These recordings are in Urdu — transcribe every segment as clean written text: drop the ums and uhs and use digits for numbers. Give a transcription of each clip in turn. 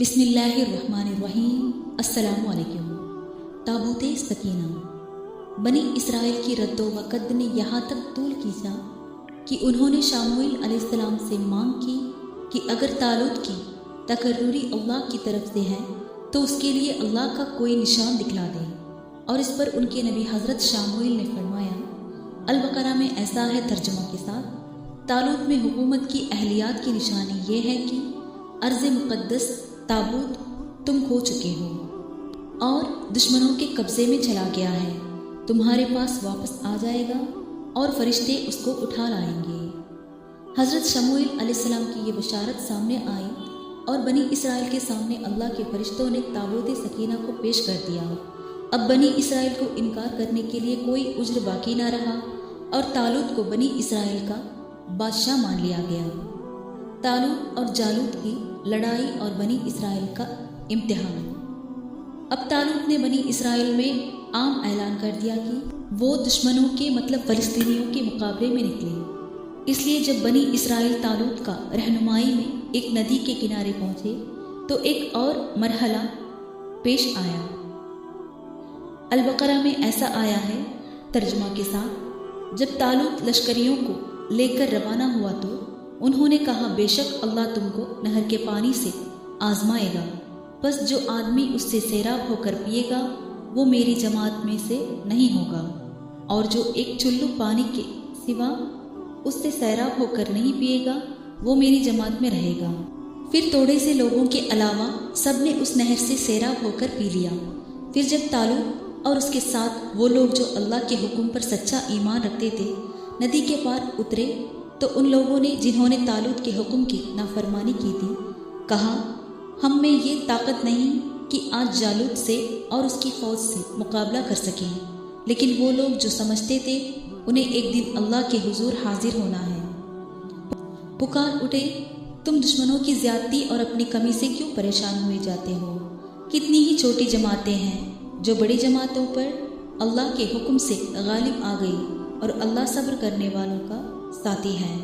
بسم اللہ الرحمن الرحیم۔ السلام علیکم۔ تابوت سکینہ۔ بنی اسرائیل کی رد و وقت نے یہاں تک طول کھینچا کہ انہوں نے شموئیل علیہ السلام سے مانگ کی کہ اگر طالوت کی تقرری اللہ کی طرف سے ہے تو اس کے لیے اللہ کا کوئی نشان دکھلا دے، اور اس پر ان کے نبی حضرت شموئیل نے فرمایا، البقرہ میں ایسا ہے ترجمہ کے ساتھ، طالوت میں حکومت کی اہلیات کی نشانی یہ ہے کہ ارض مقدس تابوت تم کھو چکے ہو اور دشمنوں کے قبضے میں چلا گیا ہے، تمہارے پاس واپس آ جائے گا اور فرشتے اس کو اٹھا لائیں گے۔ حضرت شموئیل علیہ السلام کی یہ بشارت سامنے آئی اور بنی اسرائیل کے سامنے اللہ کے فرشتوں نے تابوت سکینہ کو پیش کر دیا۔ اب بنی اسرائیل کو انکار کرنے کے لیے کوئی عذر باقی نہ رہا اور طالوت کو بنی اسرائیل کا بادشاہ مان لیا گیا۔ طالوت اور جالوت کی لڑائی اور بنی اسرائیل کا امتحان۔ اب طالوت نے بنی اسرائیل میں عام اعلان کر دیا کہ وہ دشمنوں کے مطلب فلسطینیوں کے مقابلے میں نکلے۔ اس لیے جب بنی اسرائیل طالوت کا رہنمائی میں ایک ندی کے کنارے پہنچے تو ایک اور مرحلہ پیش آیا۔ البقرہ میں ایسا آیا ہے ترجمہ کے ساتھ، جب طالوت لشکریوں کو لے کر روانہ ہوا تو انہوں نے کہا، بے شک اللہ تم کو نہر کے پانی سے آزمائے گا، بس جو آدمی اس سے سیراب ہو کر پیے گا وہ میری جماعت میں سے نہیں ہوگا، اور جو ایک چلو پانی کے سوا اس سے سیراب ہو کر نہیں پیے گا وہ میری جماعت میں رہے گا۔ پھر تھوڑے سے لوگوں کے علاوہ سب نے اس نہر سے سیراب ہو کر پی لیا۔ پھر جب طالوت اور اس کے ساتھ وہ لوگ جو اللہ کے حکم پر سچا ایمان رکھتے تھے ندی کے پار اترے تو ان لوگوں نے جنہوں نے طالوت کے حکم کی نافرمانی کی تھی کہا، ہم میں یہ طاقت نہیں کہ آج جالوت سے اور اس کی فوج سے مقابلہ کر سکیں، لیکن وہ لوگ جو سمجھتے تھے انہیں ایک دن اللہ کے حضور حاضر ہونا ہے، پکار اٹھے، تم دشمنوں کی زیادتی اور اپنی کمی سے کیوں پریشان ہوئے جاتے ہو؟ کتنی ہی چھوٹی جماعتیں ہیں جو بڑی جماعتوں پر اللہ کے حکم سے غالب آ گئی، اور اللہ صبر کرنے والوں کا ساتھی ہے۔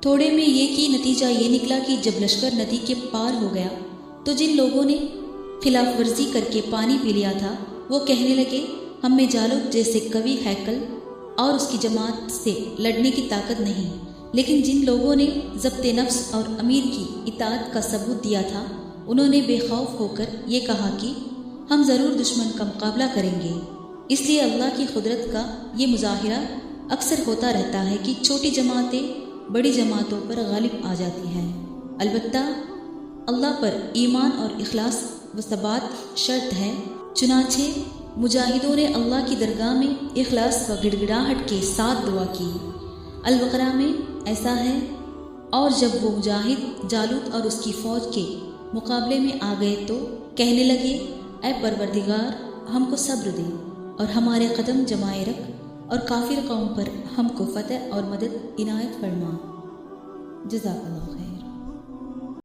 تھوڑے میں یہ کہ نتیجہ یہ نکلا کہ جب لشکر ندی کے پار ہو گیا تو جن لوگوں نے خلاف ورزی کر کے پانی پی لیا تھا وہ کہنے لگے، ہم میں جالوت جیسے قوی ہیکل اور اس کی جماعت سے لڑنے کی طاقت نہیں، لیکن جن لوگوں نے ضبط نفس اور امیر کی اطاعت کا ثبوت دیا تھا انہوں نے بے خوف ہو کر یہ کہا کہ ہم ضرور دشمن کا مقابلہ کریں گے۔ اس لیے اللہ کی قدرت کا یہ مظاہرہ اکثر ہوتا رہتا ہے کہ چھوٹی جماعتیں بڑی جماعتوں پر غالب آ جاتی ہیں، البتہ اللہ پر ایمان اور اخلاص و ثبات شرط ہے۔ چنانچہ مجاہدوں نے اللہ کی درگاہ میں اخلاص و گڑ گڑاہٹ کے ساتھ دعا کی۔ البقرہ میں ایسا ہے، اور جب وہ مجاہد جالوت اور اس کی فوج کے مقابلے میں آ گئے تو کہنے لگے، اے پروردگار ہم کو صبر دے اور ہمارے قدم جمائے رکھ اور کافر قوم پر ہم کو فتح اور مدد عنایت فرما۔ جزاک اللہ خیر۔